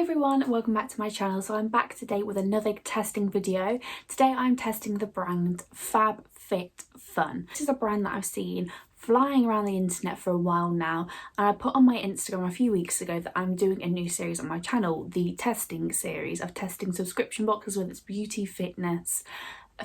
everyone, welcome back to my channel. So I'm back today with another testing video. Today I'm testing the brand Fabfitfun. This is a brand that I've seen flying around the internet for a while now, and I put on my Instagram a few weeks ago that I'm doing a new series on my channel, the testing series of testing subscription boxes, whether it's beauty, fitness,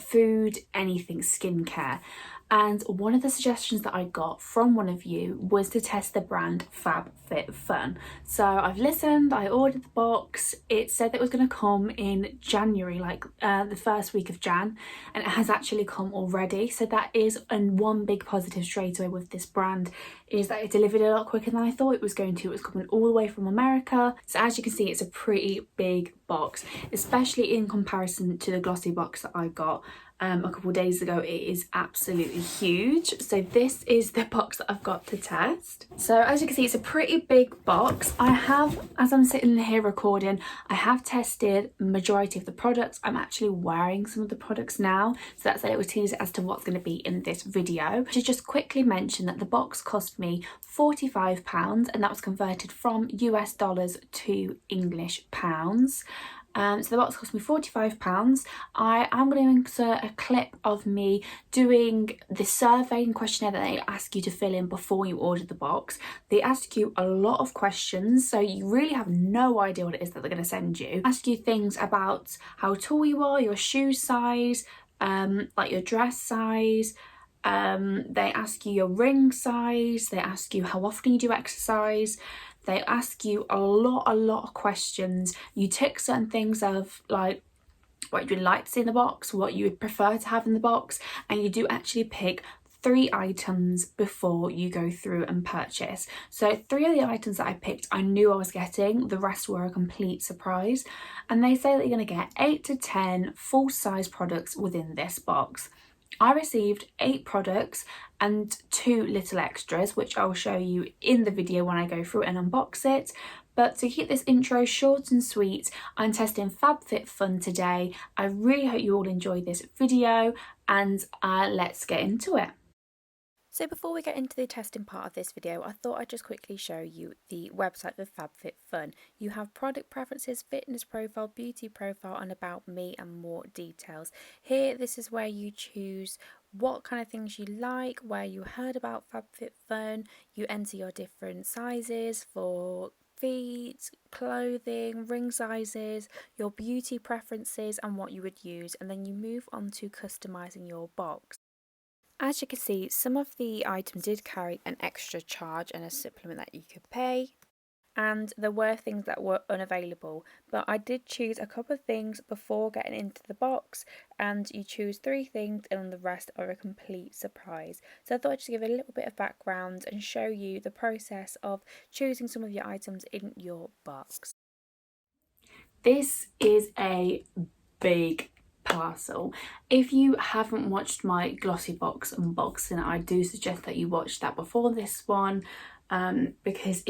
food, anything skincare. And one of the suggestions that I got from one of you was to test the brand Fabfitfun. So I've listened, I ordered the box. It said that it was going to come in January, like the first week of Jan, and it has actually come already. So that is one big positive straight away with this brand, is that it delivered a lot quicker than I thought it was going to. It was coming all the way from America. So as you can see, it's a pretty big box, especially in comparison to the glossy box that I got a couple of days ago. It is absolutely huge. So this is the box that I've got to test. So as you can see, it's a pretty big box. I have, as I'm sitting here recording, I have tested majority of the products. I'm actually wearing some of the products now, so that's a little teaser as to what's going to be in this video. I should just quickly mention that the box cost me £45, and that was converted from US dollars to English pounds. So the box cost me £45. I am going to insert a clip of me doing the survey and questionnaire that they ask you to fill in before you order the box. They ask you a lot of questions, so you really have no idea what it is that they're going to send you. Ask you things about how tall you are, your shoe size, like your dress size. They ask you your ring size. They ask you how often you do exercise. They ask you a lot of questions. You tick certain things of like what you'd like to see in the box, what you would prefer to have in the box, and you do actually pick 3 items before you go through and purchase. So 3 of the items that I picked I knew I was getting, the rest were a complete surprise. And they say that you're going to get 8 to 10 full-size products within this box. I received 8 products and 2 little extras, which I'll show you in the video when I go through and unbox it. But to keep this intro short and sweet, I'm testing Fabfitfun today. I really hope you all enjoy this video, and let's get into it. So before we get into the testing part of this video, I thought I'd just quickly show you the website for Fabfitfun. You have product preferences, fitness profile, beauty profile, and about me, and more details. Here, this is where you choose what kind of things you like, where you heard about Fabfitfun. You enter your different sizes for feet, clothing, ring sizes, your beauty preferences, and what you would use, and then you move on to customizing your box. As you can see, some of the items did carry an extra charge and a supplement that you could pay, and there were things that were unavailable, but I did choose a couple of things before getting into the box, and you choose 3 things and the rest are a complete surprise. So I thought I'd just give a little bit of background and show you the process of choosing some of your items in your box. This is a big parcel. If you haven't watched my glossy box unboxing, I do suggest that you watch that before this one, because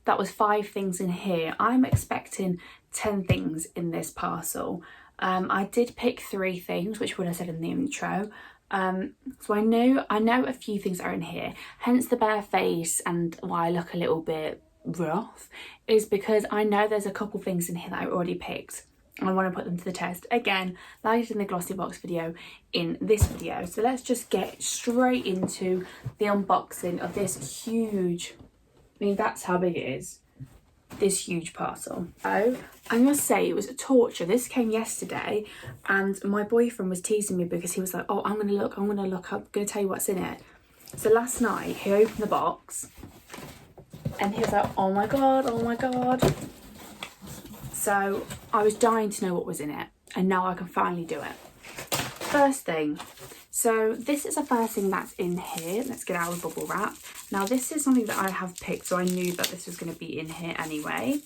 that was 5 things in here. I'm expecting 10 things in this parcel. I did pick 3 things, which would have said in the intro. So I know a few things are in here, hence the bare face, and why I look a little bit rough is because I know there's a couple things in here that I already picked. I want to put them to the test again, like I did in the glossy box video, in this video. So let's just get straight into the unboxing of this huge, I mean that's how big it is, this huge parcel. So I must say it was a torture. This came yesterday and my boyfriend was teasing me because he was like, oh, I'm gonna look, I'm gonna tell you what's in it. So last night he opened the box and he was like, oh my god. So I was dying to know what was in it, and now I can finally do it. First thing, so this is the first thing that's in here. Let's get out of the bubble wrap. Now this is something that I have picked, so I knew that this was going to be in here anyway.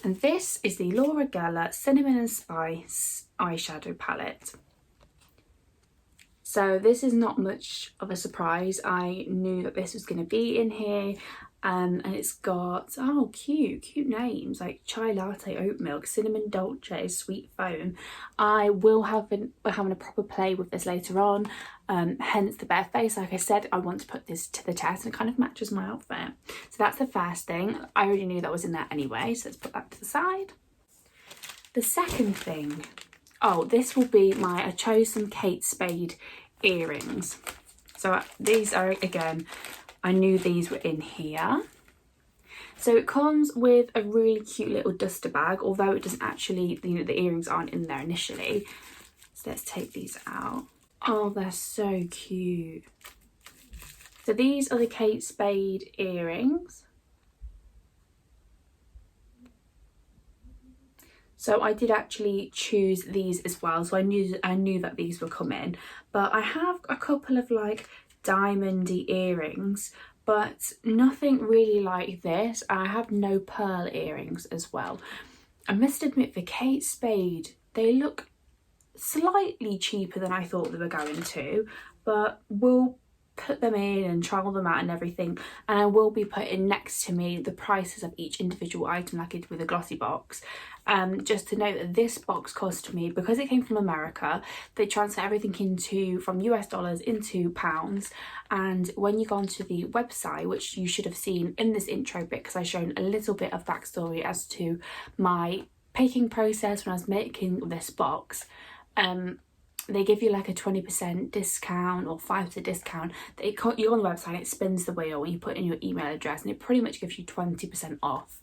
And this is the Laura Geller Cinnamon and Spice eyeshadow palette. So this is not much of a surprise. I knew that this was going to be in here. and it's got, oh, cute names like chai latte, oat milk, cinnamon dolce, sweet foam. I will have having a proper play with this later on, hence the bare face. Like I said, I want to put this to the test, and it kind of matches my outfit. So that's the first thing. I already knew that was in there anyway, so let's put that to the side. The second thing, oh, this will be I chose some Kate Spade earrings. So these are, again, I knew these were in here. So it comes with a really cute little duster bag, although it doesn't actually, you know, the earrings aren't in there initially. So let's take these out. Oh, they're so cute. So these are the Kate Spade earrings. So I did actually choose these as well, so I knew that these were coming. But I have a couple of like diamondy earrings, but nothing really like this. I have no pearl earrings as well. I must admit, for Kate Spade, they look slightly cheaper than I thought they were going to, but we'll put them in and trial them out and everything, and I will be putting next to me the prices of each individual item like I did with a glossy box. Just to note that this box cost me, because it came from America, they transfer everything from US dollars into pounds, and when you go onto the website, which you should have seen in this intro bit because I shown a little bit of backstory as to my picking process when I was making this box, they give you like a 20% discount or 5% discount. You're on the website, it spins the wheel, you put in your email address, and it pretty much gives you 20% off.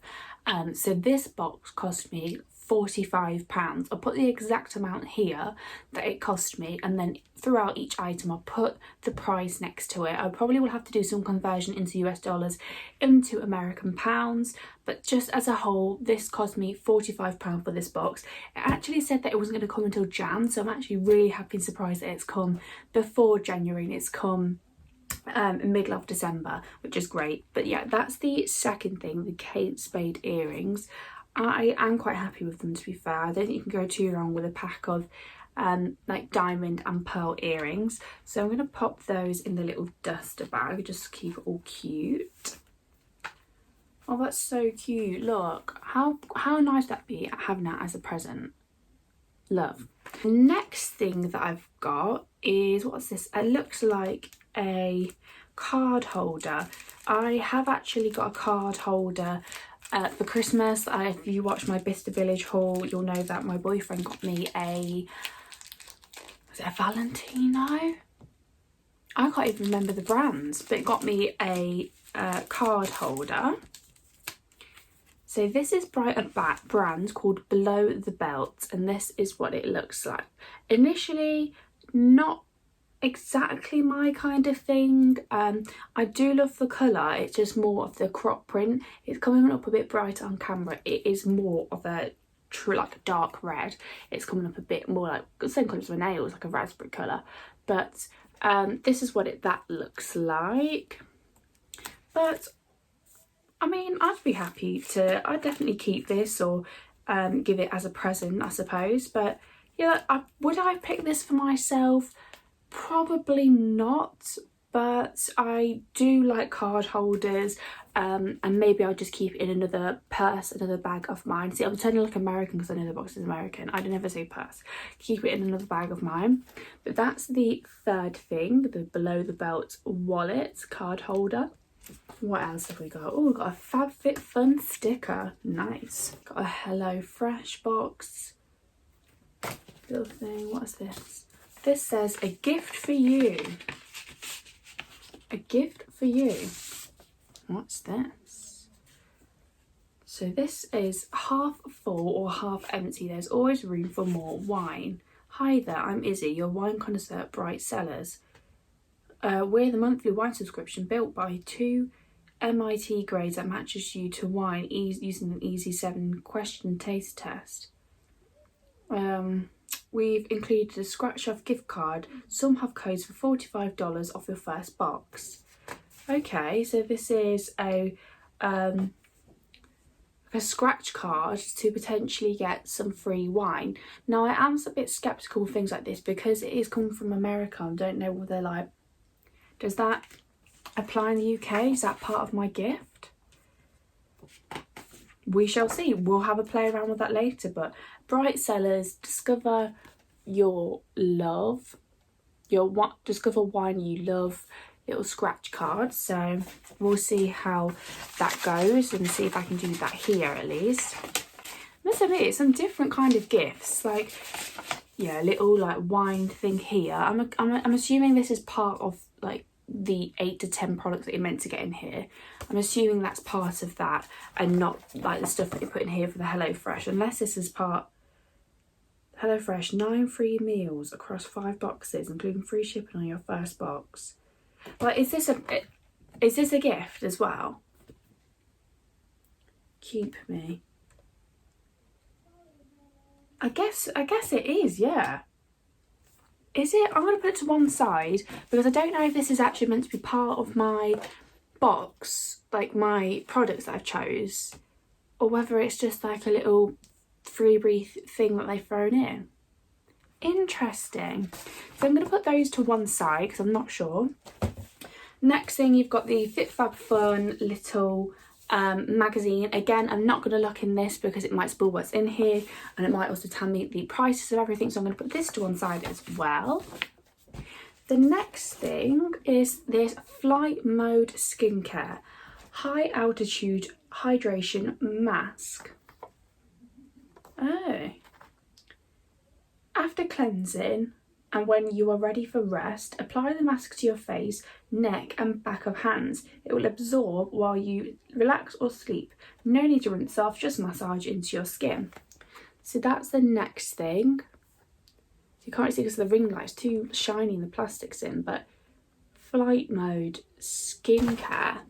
So this box cost me £45. I'll put the exact amount here that it cost me, and then throughout each item I'll put the price next to it. I probably will have to do some conversion into US dollars into American pounds, but just as a whole, this cost me £45 for this box. It actually said that it wasn't going to come until Jan, so I'm actually really happy and surprised that it's come before January, and it's come middle of December, which is great. But yeah, that's the second thing, the Kate Spade earrings. I am quite happy with them, to be fair. I don't think you can go too wrong with a pack of like diamond and pearl earrings. So I'm going to pop those in the little duster bag just to keep it all cute. Oh, that's so cute. Look, how nice that'd be having that as a present. Love. The next thing that I've got is, what's this? It looks like a card holder. I have actually got a card holder for Christmas. If you watch my Bicester Village haul, you'll know that my boyfriend got me was it a Valentino? I can't even remember the brands, but it got me a card holder. So this is by a brand called Below the Belt, and this is what it looks like. Initially, not exactly my kind of thing. I do love the colour, it's just more of the crop print. It's coming up a bit brighter on camera. It is more of a true like dark red. It's coming up a bit more like the same colour as my nails, like a raspberry colour. But this is what that looks like. But I mean, I'd be happy to, I'd definitely keep this or give it as a present, I suppose. But yeah, would I pick this for myself? Probably not, but I do like card holders, and maybe I'll just keep it in another purse, another bag of mine. See, I'm turning like American because I know the box is American. I'd never say purse. Keep it in another bag of mine. But that's the third thing, the Below the Belt wallet card holder. What else have we got? Oh, we've got a Fabfitfun sticker. Nice. Got a Hello Fresh box. Little thing. What is this? This says a gift for you. A gift for you. What's this? So this is half full or half empty. There's always room for more wine. Hi there, I'm Izzy, your wine connoisseur at Bright Cellars. We're the monthly wine subscription built by 2 MIT grades that matches you to wine using an easy 7-question taste test. We've included a scratch off gift card. Some have codes for $45 off your first box. Okay, so this is a scratch card to potentially get some free wine. Now I am a bit skeptical of things like this because it is coming from America. I don't know what they're like. Does that apply in the UK? Is that part of my gift? we shall see. We'll have a play around with that later. But Bright Cellars, discover your love, discover wine you love, little scratch cards. So we'll see how that goes and see if I can do that here at least. Must admit, some different kind of gifts, like, yeah, little like wine thing here. I'm assuming this is part of like the 8 to 10 products that you're meant to get in here. I'm assuming that's part of that and not like the stuff that you put in here for the HelloFresh, unless this is part. HelloFresh, 9 free meals across 5 boxes, including free shipping on your first box. Like, is this a gift as well? Keep me. I guess it is, yeah. Is it? I'm going to put it to one side because I don't know if this is actually meant to be part of my box, like my products that I've chose, or whether it's just like a little freebie thing that they've thrown in. Interesting. So I'm going to put those to one side because I'm not sure. Next thing, you've got the Fabfitfun little magazine. Again, I'm not going to look in this because it might spoil what's in here and it might also tell me the prices of everything, so I'm going to put this to one side as well. The next thing is this Flight Mode Skincare High Altitude Hydration Mask. Oh. After cleansing and when you are ready for rest, apply the mask to your face, neck and back of hands. It will absorb while you relax or sleep. No need to rinse off, just massage into your skin. So that's the next thing. You can't see because the ring light's too shiny and the plastic's in, but Flight Mode Skincare.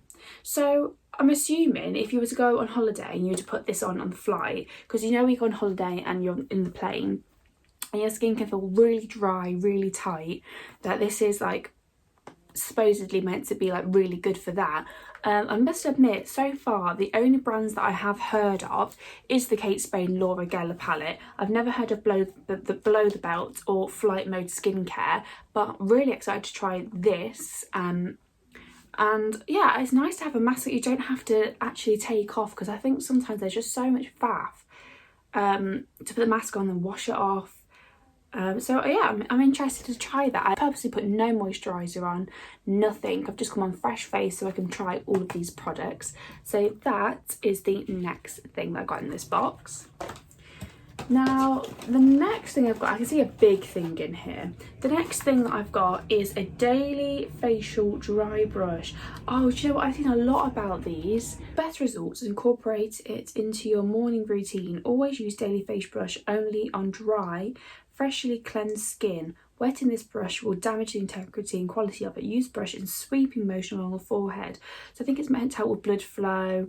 So I'm assuming if you were to go on holiday and you were to put this on the flight, because you know you go on holiday and you're in the plane and your skin can feel really dry, really tight, that this is like supposedly meant to be like really good for that. I must admit, so far the only brands that I have heard of is the Kate Spade Laura Geller palette. I've never heard of Below the Belt or Flight Mode Skincare, but really excited to try this. And yeah, it's nice to have a mask that you don't have to actually take off, because I think sometimes there's just so much faff to put the mask on and wash it off. So yeah, I'm interested to try that. I purposely put no moisturiser on, nothing. I've just come on fresh face so I can try all of these products. So that is the next thing that I got in this box. Now, the next thing I've got, I can see a big thing in here. The next thing that I've got is a daily facial dry brush. Oh, do you know what? I've seen a lot about these. Best results, incorporate it into your morning routine. Always use daily face brush only on dry, freshly cleansed skin. Wetting this brush will damage the integrity and quality of it. Use brush in sweeping motion along the forehead. So I think it's meant to help with blood flow,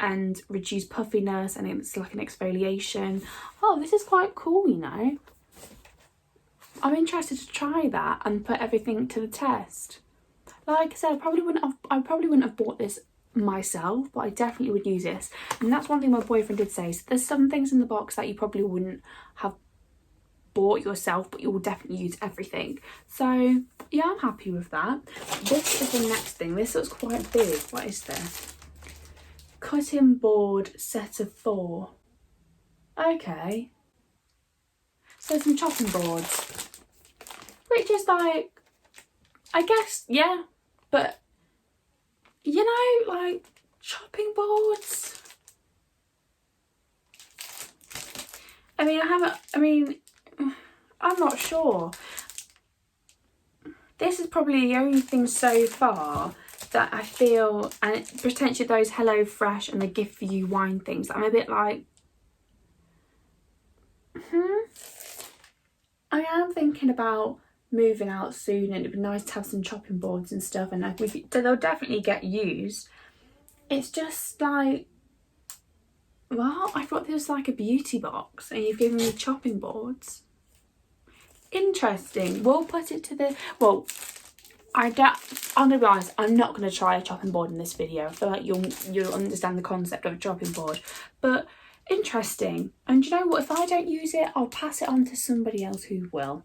and reduce puffiness, and it's like an exfoliation. Oh, this is quite cool, you know. I'm interested to try that and put everything to the test. Like I said, I probably wouldn't have bought this myself, but I definitely would use this. And that's one thing my boyfriend did say. So there's some things in the box that you probably wouldn't have bought yourself, but you will definitely use everything. So yeah, I'm happy with that. This is the next thing. This looks quite big. What is this? Cutting board set of 4. Okay. So some chopping boards. Which is like, I guess, yeah. But, you know, like, chopping boards. I'm not sure. This is probably the only thing so far that I feel, and potentially those HelloFresh and the gift for you wine things, I'm a bit like, I am thinking about moving out soon, and it'd be nice to have some chopping boards and stuff, and they'll definitely get used. It's just like, well, I thought this was like a beauty box and you've given me chopping boards. Interesting. We'll put it to the, well, I'm gonna be honest, I'm not gonna try a chopping board in this video. I feel like you'll understand the concept of a chopping board, but interesting. And you know what, if I don't use it, I'll pass it on to somebody else who will.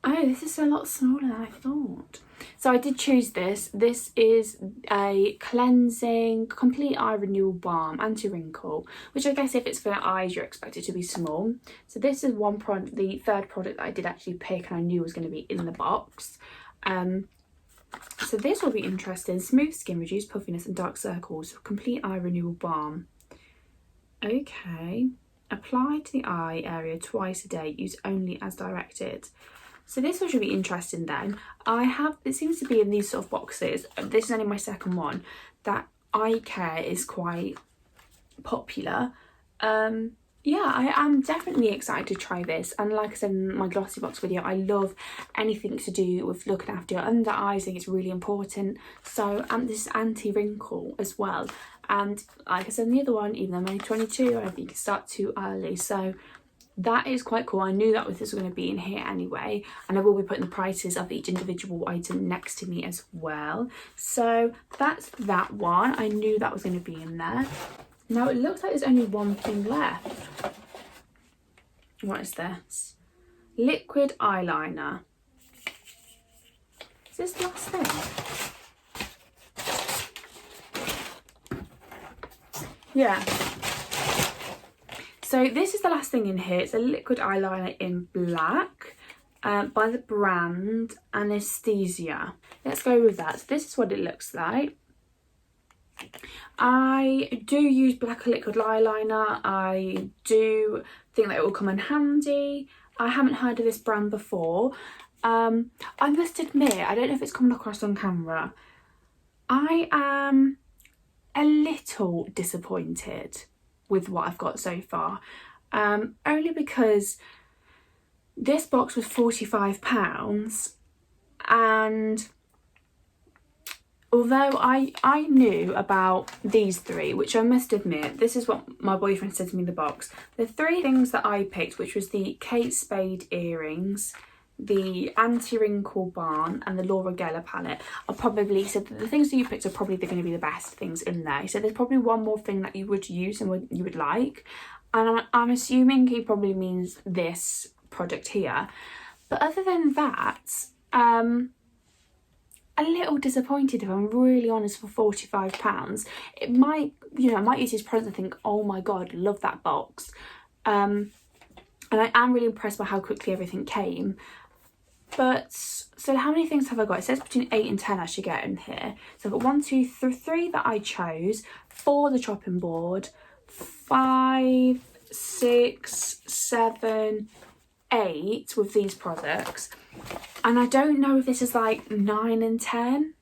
Oh, this is a lot smaller than I thought. So I did choose this. This is a cleansing, complete eye renewal balm, anti-wrinkle, which I guess if it's for eyes, you're expected to be small. So this is one product, the third product that I did actually pick and I knew was going to be in the box. So this will be interesting. Smooth skin, reduce puffiness and dark circles, complete eye renewal balm. Okay. Apply to the eye area twice a day, use only as directed. So this one should be interesting then. It seems to be in these sort of boxes, this is only my second one, that eye care is quite popular. Yeah, I am definitely excited to try this, and like I said in my glossy box video, I love anything to do with looking after your under eyes. I think it's really important. So this is anti-wrinkle as well, and like I said in the other one, even though I'm only 22, I don't think you can start too early, so that is quite cool. I knew that this was going to be in here anyway, and I will be putting the prices of each individual item next to me as well. So that's that one. I knew that was going to be in there. Now it looks like there's only one thing left. What is this? Liquid eyeliner. Is this the last thing? Yeah. So this is the last thing in here. It's a liquid eyeliner in black by the brand Anesthesia. Let's go with that. So this is what it looks like. I do use black liquid eyeliner. I do think that it will come in handy. I haven't heard of this brand before. I must admit, I don't know if it's coming across on camera, I am a little disappointed with what I've got so far, only because this box was £45, and although I knew about these three, which I must admit, this is what my boyfriend said to me in the box. The three things that I picked, which was the Kate Spade earrings, the anti-wrinkle balm and the Laura Geller palette, are probably, so the things that you picked are probably going to be the best things in there. So there's probably one more thing that you would use and you would like, and I'm assuming he probably means this product here. But other than that, a little disappointed, if I'm really honest, for £45. It might, I might use these products and think, oh my god, love that box. And I am really impressed by how quickly everything came. But so how many things have I got? It says between 8 and 10 I should get in here. So I've got 1, 2, 3 that I chose, 4 the chopping board, 5, 6, 7, 8 with these products, and I don't know if this is like 9 and 10.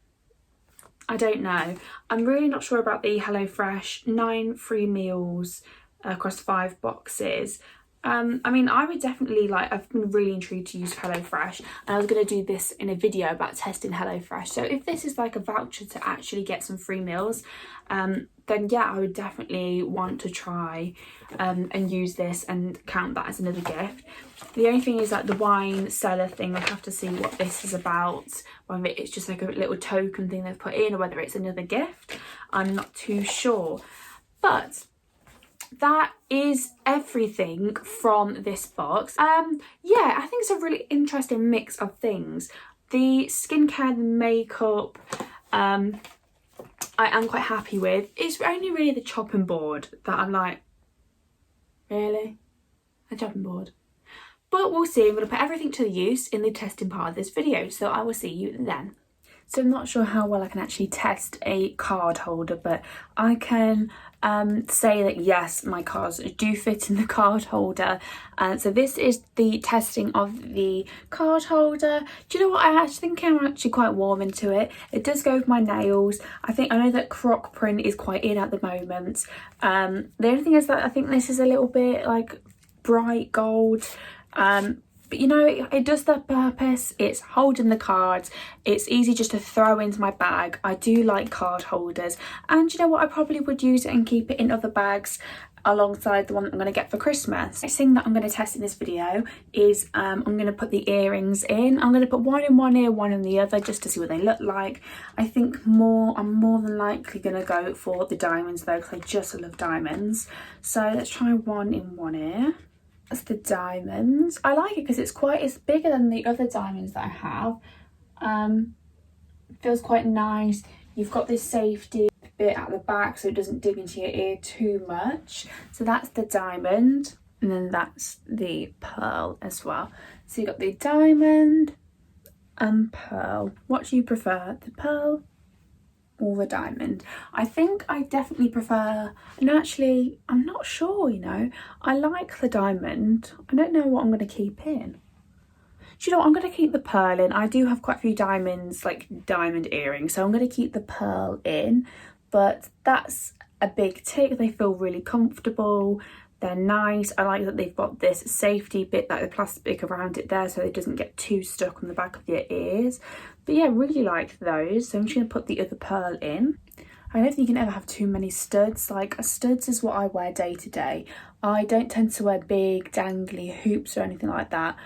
I don't know. I'm really not sure about the HelloFresh 9 free meals across 5 boxes. I mean, I would definitely I've been really intrigued to use HelloFresh, and I was going to do this in a video about testing HelloFresh. So if this is like a voucher to actually get some free meals, then yeah, I would definitely want to try and use this and count that as another gift. The only thing is the wine cellar thing, I'll have to see what this is about, whether it's just like a little token thing they've put in or whether it's another gift. I'm not too sure. But that is everything from this box. Yeah, I think it's a really interesting mix of things. The skincare, the makeup, I am quite happy with. It's only really the chopping board that I'm like, really? A chopping board? But we'll see. I'm going to put everything to the use in the testing part of this video, so I will see you then. So I'm not sure how well I can actually test a card holder, but I can say that yes, my cards do fit in the card holder. So this is the testing of the card holder. Do you know what? I actually think I'm actually quite warm into it. It does go with my nails. I know that croc print is quite in at the moment. The only thing is that I think this is a little bit like bright gold. But it does that purpose. It's holding the cards. It's easy just to throw into my bag. I do like card holders. And you know what? I probably would use it and keep it in other bags alongside the one that I'm going to get for Christmas. The next thing that I'm going to test in this video is I'm going to put the earrings in. I'm going to put one in one ear, one in the other, just to see what they look like. I think I'm more than likely going to go for the diamonds though, because I just love diamonds. So let's try one in one ear. That's the diamonds. I like it because it's bigger than the other diamonds that I have. Feels quite nice. You've got this safety bit at the back so it doesn't dig into your ear too much. So that's the diamond, and then that's the pearl as well. So you've got the diamond and pearl. What do you prefer, the pearl or the diamond? I think I definitely prefer, and actually I'm not sure, you know, I like the diamond. I don't know what I'm going to keep in. Do you know what, I'm going to keep the pearl in. I do have quite a few diamonds, like diamond earrings, so I'm going to keep the pearl in. But that's a big tick. They feel really comfortable, they're nice. I like that they've got this safety bit, like the plastic around it there, so it doesn't get too stuck on the back of your ears. But yeah, really like those. So I'm just going to put the other pearl in. I don't think you can ever have too many studs. Like, studs is what I wear day to day. I don't tend to wear big dangly hoops or anything like that.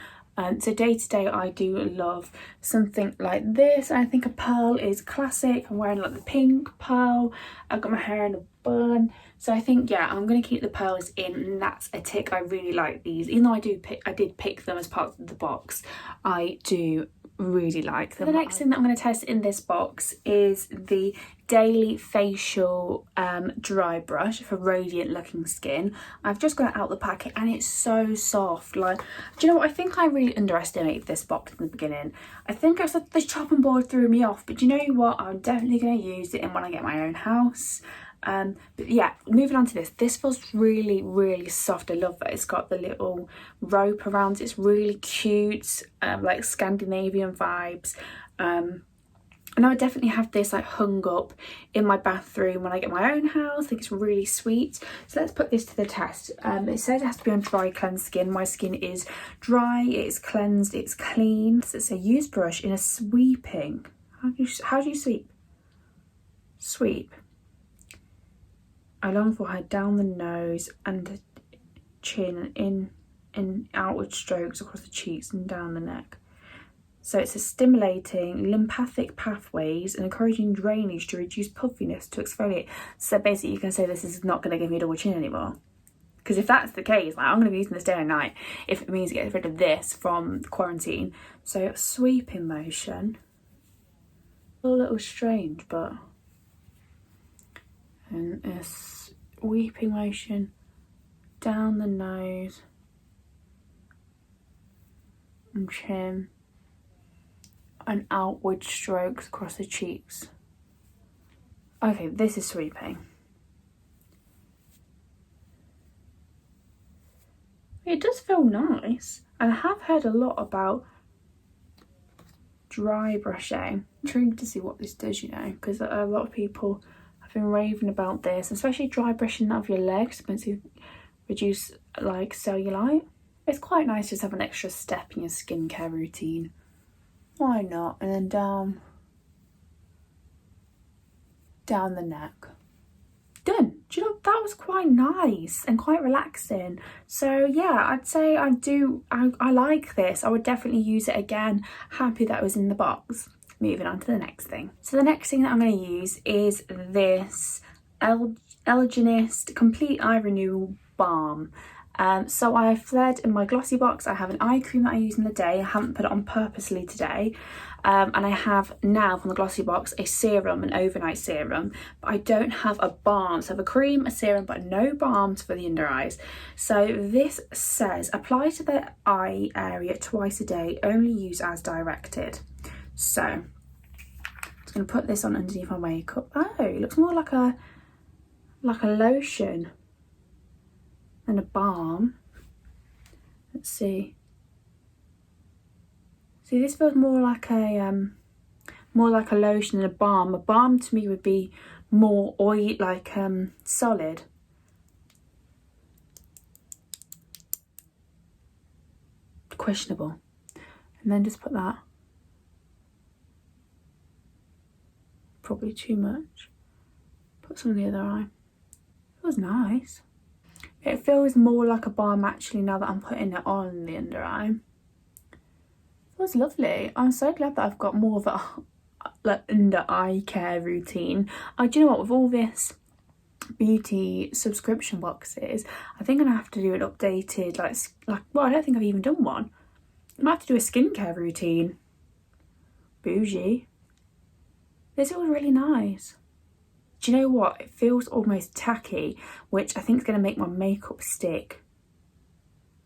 So day to day I do love something like this. I think a pearl is classic. I'm wearing like the pink pearl. I've got my hair in a bun. So I think, yeah, I'm going to keep the pearls in, and that's a tick. I really like these. Even though I did pick them as part of the box, I do really like them. The next thing that I'm going to test in this box is the Daily Facial dry brush for radiant looking skin. I've just got it out the packet and it's so soft. Like, do you know what, I think I really underestimated this box in the beginning. I think I said the chopping board threw me off, but do you know what, I'm definitely going to use it in when I get my own house. But yeah, moving on to this feels really, really soft. I love that it's got the little rope around it. It's really cute, like Scandinavian vibes. And I would definitely have this like hung up in my bathroom when I get my own house. I think it's really sweet. So let's put this to the test. It says it has to be on dry, cleansed skin. My skin is dry, it's cleansed, it's clean. So it's a used brush in a sweeping. How do you sweep? Sweep. Along for her down the nose and chin, in outward strokes across the cheeks and down the neck. So it's a stimulating lymphatic pathways and encouraging drainage to reduce puffiness to exfoliate. So basically you can say this is not going to give me a double chin anymore. Because if that's the case, like, I'm going to be using this day and night if it means getting rid of this from quarantine. So sweeping motion. A little strange, but... and a sweeping motion down the nose and chin and outward strokes across the cheeks. Okay, this is sweeping. It does feel nice, and I have heard a lot about dry brushing. I'm intrigued to see what this does, you know, because a lot of people have been raving about this, especially dry brushing of your legs to reduce like cellulite. It's quite nice just to have an extra step in your skincare routine. Why not? And then down the neck. Done. Do you know, that was quite nice and quite relaxing. So yeah, I'd say I like this. I would definitely use it again. Happy that it was in the box. Moving on to the next thing. So the next thing that I'm going to use is this Elginist Complete Eye Renewal Balm. So I fled in my glossy box. I have an eye cream that I use in the day. I haven't put it on purposely today. And I have now from the glossy box a serum, an overnight serum, but I don't have a balm. So I have a cream, a serum, but no balms for the under eyes. So this says apply to the eye area twice a day, only use as directed. So I'm just going to put this on underneath my makeup. Oh, it looks more like a lotion than a balm. Let's see. See, this feels more like a lotion than a balm. A balm to me would be more oily, like solid. Questionable. And then just put that. Probably too much. Put some on the other eye. Feels nice. It feels more like a balm actually now that I'm putting it on the under eye. Feels lovely. I'm so glad that I've got more of a like under eye care routine. Do you know what, with all this beauty subscription boxes. I think I'm gonna have to do an updated well, I don't think I've even done one. I might have to do a skincare routine. Bougie. This was really nice. Do you know what? It feels almost tacky, which I think is going to make my makeup stick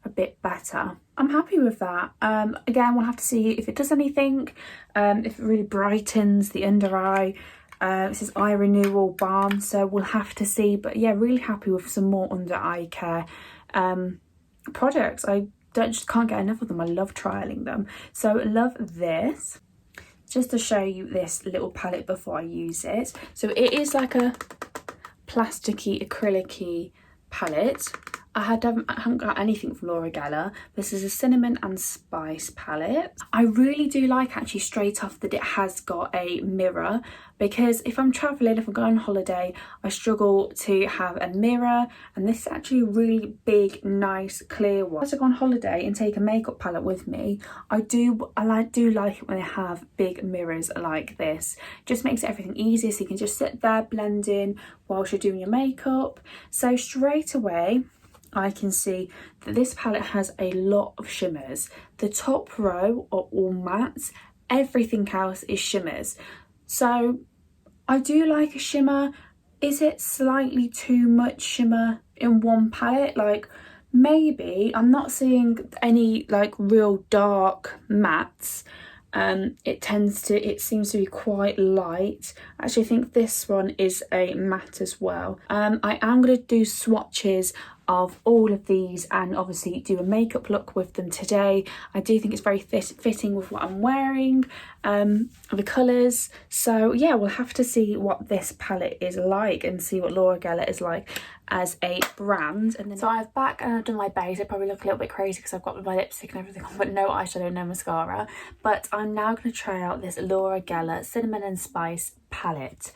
a bit better. I'm happy with that. Again, we'll have to see if it does anything, if it really brightens the under eye. This is eye renewal balm, so we'll have to see. But yeah, really happy with some more under eye care products. I just can't get enough of them. I love trialing them. So love this. Just to show you this little palette before I use it. So it is like a plasticky, acrylic-y palette. I haven't got anything from Laura Geller. This is a cinnamon and spice palette. I really do like actually straight off that it has got a mirror, because if I'm traveling, if I'm going on holiday, I struggle to have a mirror, and this is actually a really big, nice, clear one. As I go on holiday and take a makeup palette with me, I do like it when they have big mirrors like this. Just makes everything easier, so you can just sit there blending whilst you're doing your makeup. So straight away, I can see that this palette has a lot of shimmers. The top row are all mattes, everything else is shimmers. So I do like a shimmer. Is it slightly too much shimmer in one palette? Like, maybe. I'm not seeing any like real dark mattes. It seems to be quite light. Actually, I think this one is a matte as well. I am going to do swatches of all of these and obviously do a makeup look with them today. I do think it's very fitting with what I'm wearing, the colours. So yeah, we'll have to see what this palette is like and see what Laura Geller is like as a brand. And then so I've back and I've done my base. I probably look a little bit crazy because I've got my lipstick and everything on, but no eyeshadow, no mascara. But I'm now going to try out this Laura Geller Cinnamon and Spice palette.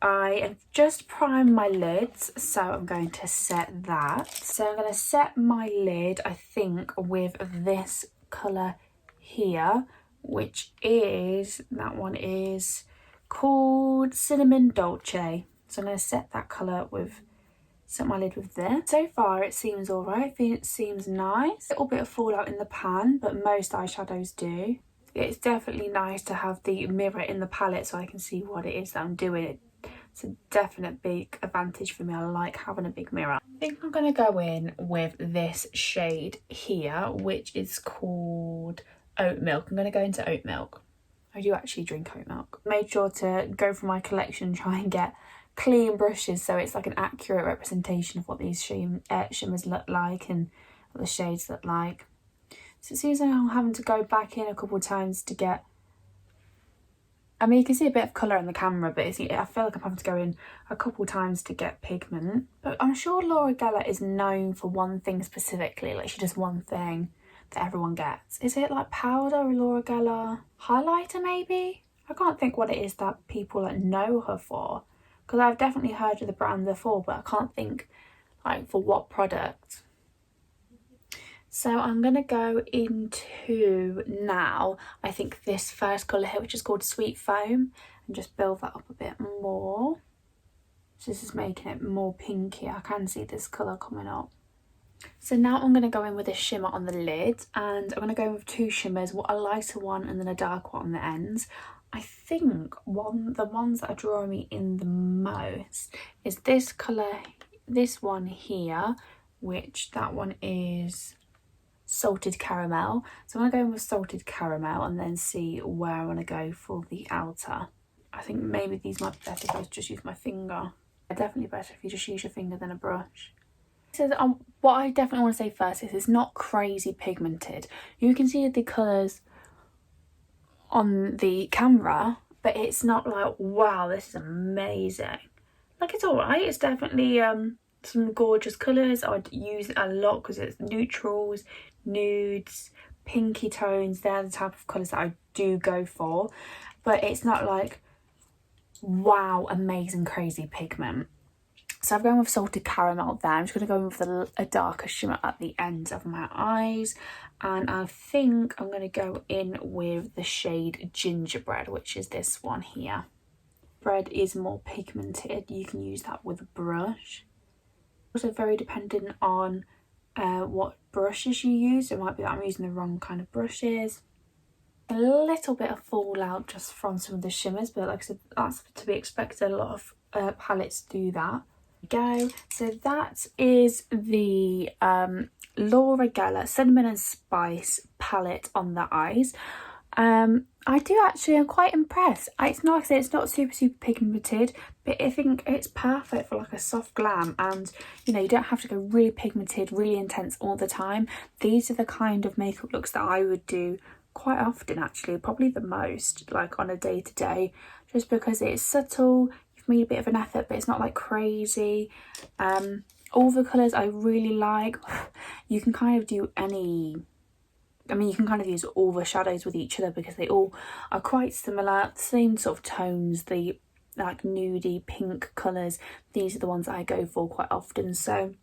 I have just primed my lids, so I'm going to set that. So I'm going to set my lid, I think, with this colour here, which is, that one is called Cinnamon Dolce. So I'm going to set that colour with, set my lid with this. So far it seems alright, it seems nice. A little bit of fallout in the pan, but most eyeshadows do. It's definitely nice to have the mirror in the palette so I can see what it is that I'm doing. It's a definite big advantage for me. I like having a big mirror. I think I'm going to go in with this shade here, which is called Oat Milk. I'm going to go into Oat Milk. I do actually drink oat milk. Made sure to go for my collection, try and get clean brushes so it's like an accurate representation of what these shimmers look like and what the shades look like. So it seems like I'm having to go back in a couple of times to get, I mean, you can see a bit of colour in the camera, but I feel like I'm having to go in a couple times to get pigment. But I'm sure Laura Geller is known for one thing specifically, like she does one thing that everyone gets. Is it like powder or Laura Geller highlighter maybe? I can't think what it is that people like know her for, because I've definitely heard of the brand before, but I can't think like for what product. So I'm going to go into now, I think this first colour here, which is called Sweet Foam, and just build that up a bit more. So this is making it more pinky. I can see this colour coming up. So now I'm going to go in with a shimmer on the lid, and I'm going to go in with two shimmers, a lighter one and then a dark one on the ends. I think the ones that are drawing me in the most is this colour, this one here, which that one is Salted Caramel. So I'm going to go in with Salted Caramel and then see where I want to go for the outer. I think maybe these might be better if I just use my finger. Definitely better if you just use your finger than a brush. So what I definitely want to say first is it's not crazy pigmented. You can see the colours on the camera, but it's not like, wow, this is amazing. Like, it's alright. It's definitely some gorgeous colours. I would use it a lot because it's neutrals, nudes, pinky tones. They're the type of colours that I do go for, but it's not like, wow, amazing, crazy pigment. So I've gone with Salted Caramel there. I'm just going to go in with a darker shimmer at the ends of my eyes. And I think I'm going to go in with the shade Gingerbread, which is this one here. red is more pigmented, you can use that with a brush. Also very dependent on what brushes you use. It might be that I'm using the wrong kind of brushes. A little bit of fallout just from some of the shimmers, but like I said, that's to be expected. A lot of palettes do that. Go. So that is the Laura Geller Cinnamon and Spice palette on the eyes. I'm quite impressed. It's not, like I said, it's not super pigmented, but I think it's perfect for like a soft glam, and you know, you don't have to go really pigmented, really intense all the time. These are the kind of makeup looks that I would do quite often, actually, probably the most, like on a day-to-day, just because it's subtle. You've made a bit of an effort, but it's not like crazy. All the colours I really like. You can kind of do any, I mean, you can kind of use all the shadows with each other because they all are quite similar, same sort of tones, the like nudie pink colours. These are the ones that I go for quite often. So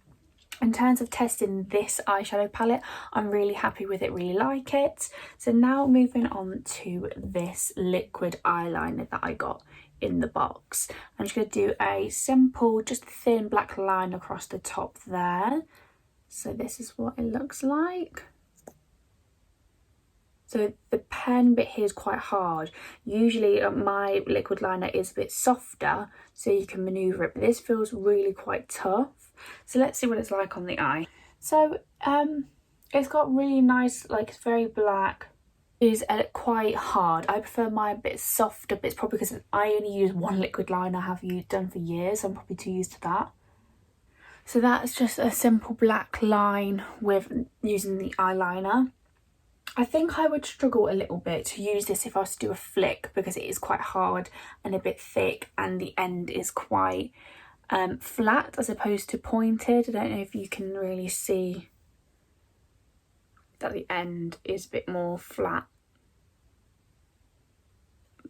in terms of testing this eyeshadow palette, I'm really happy with it, really like it. So now moving on to this liquid eyeliner that I got in the box. I'm just going to do a simple, just thin black line across the top there. So this is what it looks like. So the pen bit here is quite hard. Usually my liquid liner is a bit softer, so you can manoeuvre it, but this feels really quite tough. So let's see what it's like on the eye. So it's got really nice, like it's very black. It is quite hard. I prefer mine a bit softer, but it's probably because I only use one liquid liner, I have done for years, so I'm probably too used to that. So that's just a simple black line with using the eyeliner. I think I would struggle a little bit to use this if I was to do a flick, because it is quite hard and a bit thick, and the end is quite flat as opposed to pointed. I don't know if you can really see that the end is a bit more flat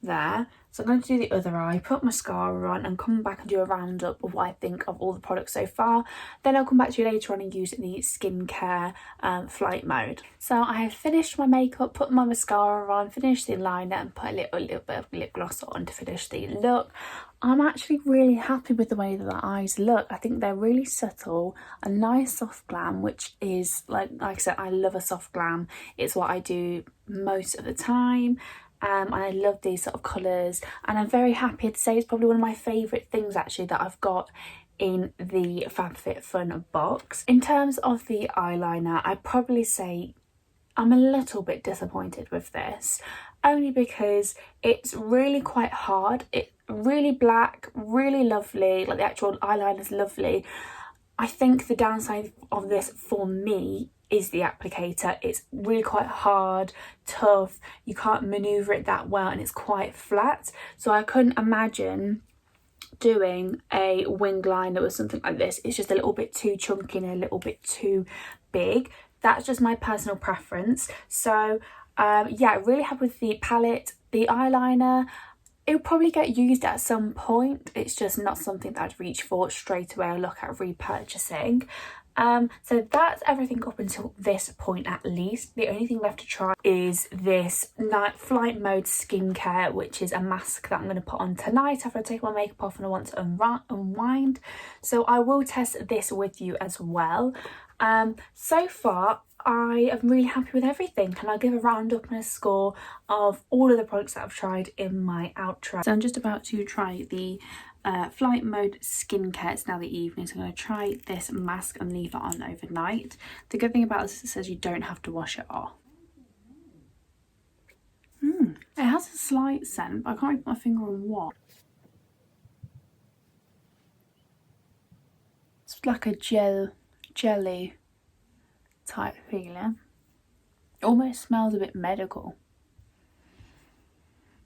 there. So I'm going to do the other eye, put mascara on, and come back and do a roundup of what I think of all the products so far. Then I'll come back to you later on and use the skincare flight mode. So I have finished my makeup, put my mascara on, finished the liner, and put a little bit of lip gloss on to finish the look. I'm actually really happy with the way that the eyes look. I think they're really subtle, a nice soft glam, which is like I said, I love a soft glam. It's what I do most of the time. And I love these sort of colours, and I'm very happy to say it's probably one of my favourite things actually that I've got in the Fabfitfun box. In terms of the eyeliner, I'd probably say I'm a little bit disappointed with this, only because it's really quite hard. It's really black, really lovely, like the actual eyeliner is lovely. I think the downside of this for me is the applicator. It's really quite hard, tough, you can't manoeuvre it that well, and it's quite flat. So I couldn't imagine doing a wing liner or something like this. It's just a little bit too chunky and a little bit too big. That's just my personal preference. So yeah, really happy with the palette. The eyeliner, it'll probably get used at some point. It's just not something that I'd reach for straight away or look at repurchasing. So that's everything up until this point at least. The only thing left to try is this night flight mode skincare, which is a mask that I'm going to put on tonight after I take my makeup off and I want to unwind. So I will test this with you as well. So far I am really happy with everything, and I'll give a roundup and a score of all of the products that I've tried in my outro. So I'm just about to try the flight mode skincare. It's now the evening, so I'm going to try this mask and leave it on overnight. The good thing about this is it says you don't have to wash it off. It has a slight scent, but I can't really put my finger on what. It's like a jelly type feeling. Almost smells a bit medical,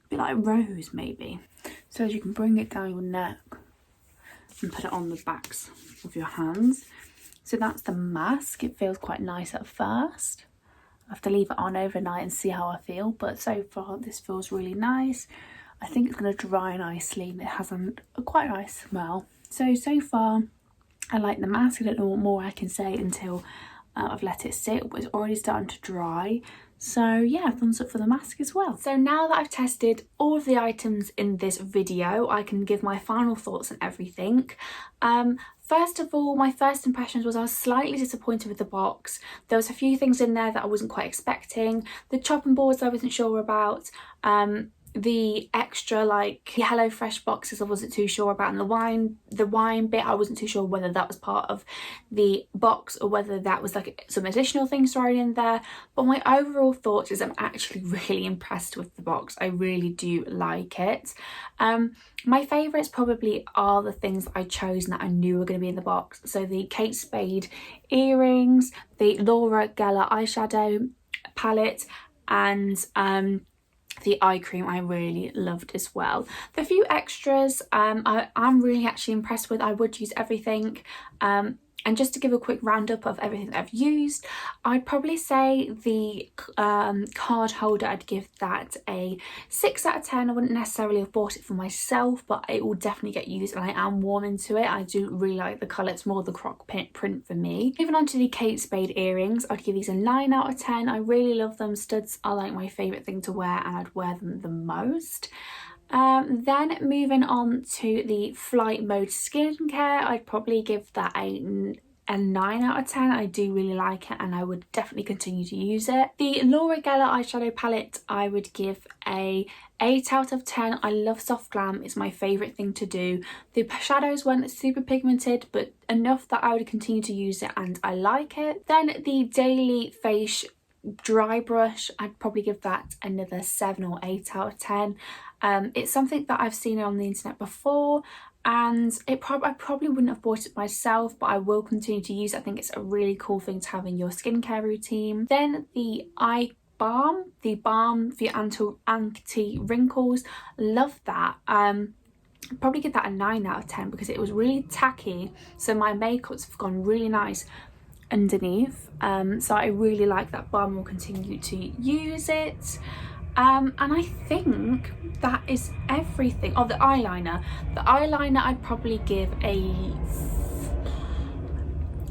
a bit like rose maybe. So as you can bring it down your neck and put it on the backs of your hands. So that's the mask. It feels quite nice at first. I have to leave it on overnight and see how I feel, but so far this feels really nice. I think it's going to dry nicely, and it has a quite nice smell. So far I like the mask. I don't know what more I can say until I've let it sit, but it's already starting to dry. So yeah, thumbs up for the mask as well. So now that I've tested all of the items in this video, I can give my final thoughts on everything. First of all, my first impressions was I was slightly disappointed with the box. There was a few things in there that I wasn't quite expecting. The chopping boards I wasn't sure about. The extra like HelloFresh boxes I wasn't too sure about, and the wine bit I wasn't too sure whether that was part of the box or whether that was like some additional things thrown in there. But my overall thoughts is I'm actually really impressed with the box. I really do like it. My favourites probably are the things that I chose and that I knew were going to be in the box. So the Kate Spade earrings, the Laura Geller eyeshadow palette, and the eye cream I really loved as well. The few extras I'm really actually impressed with. I would use everything. And just to give a quick roundup of everything that I've used, I'd probably say the card holder, I'd give that a 6 out of 10. I wouldn't necessarily have bought it for myself, but it will definitely get used and I am warm into it. I do really like the colour. It's more the croc print for me. Moving on to the Kate Spade earrings, I'd give these a 9 out of 10. I really love them. Studs are like my favourite thing to wear and I'd wear them the most. Then moving on to the Flight Mode skincare, I'd probably give that a 9 out of 10. I do really like it and I would definitely continue to use it. The Laura Geller eyeshadow palette I would give a 8 out of 10. I love soft glam, it's my favourite thing to do. The shadows weren't super pigmented but enough that I would continue to use it and I like it. Then the Daily Face dry brush, I'd probably give that another 7 or 8 out of 10. It's something that I've seen on the internet before and I probably wouldn't have bought it myself, but I will continue to use it. I think it's a really cool thing to have in your skincare routine. Then the eye balm, the balm for your anti-wrinkles, love that. Probably give that a 9 out of 10 because it was really tacky, so my makeups have gone really nice underneath. So I really like that balm, will continue to use it. And I think that is everything. Oh, the eyeliner. The eyeliner I'd probably give a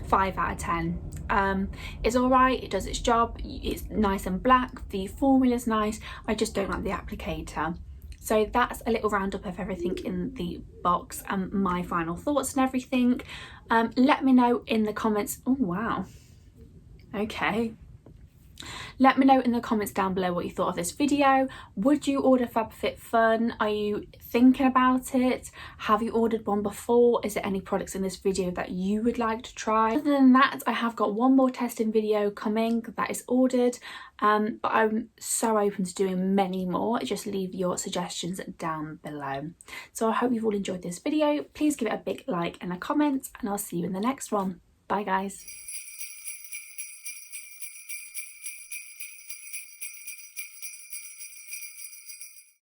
5 out of 10. It's alright, it does its job, it's nice and black, the formula's nice, I just don't like the applicator. So that's a little roundup of everything in the box and my final thoughts and everything. Let me know in the comments. Oh wow, okay. Let me know in the comments down below what you thought of this video. Would you order Fabfitfun? Are you thinking about it? Have you ordered one before? Is there any products in this video that you would like to try? Other than that, I have got one more testing video coming that is ordered, but I'm so open to doing many more. Just leave your suggestions down below. So I hope you've all enjoyed this video. Please give it a big like and a comment, and I'll see you in the next one. Bye guys.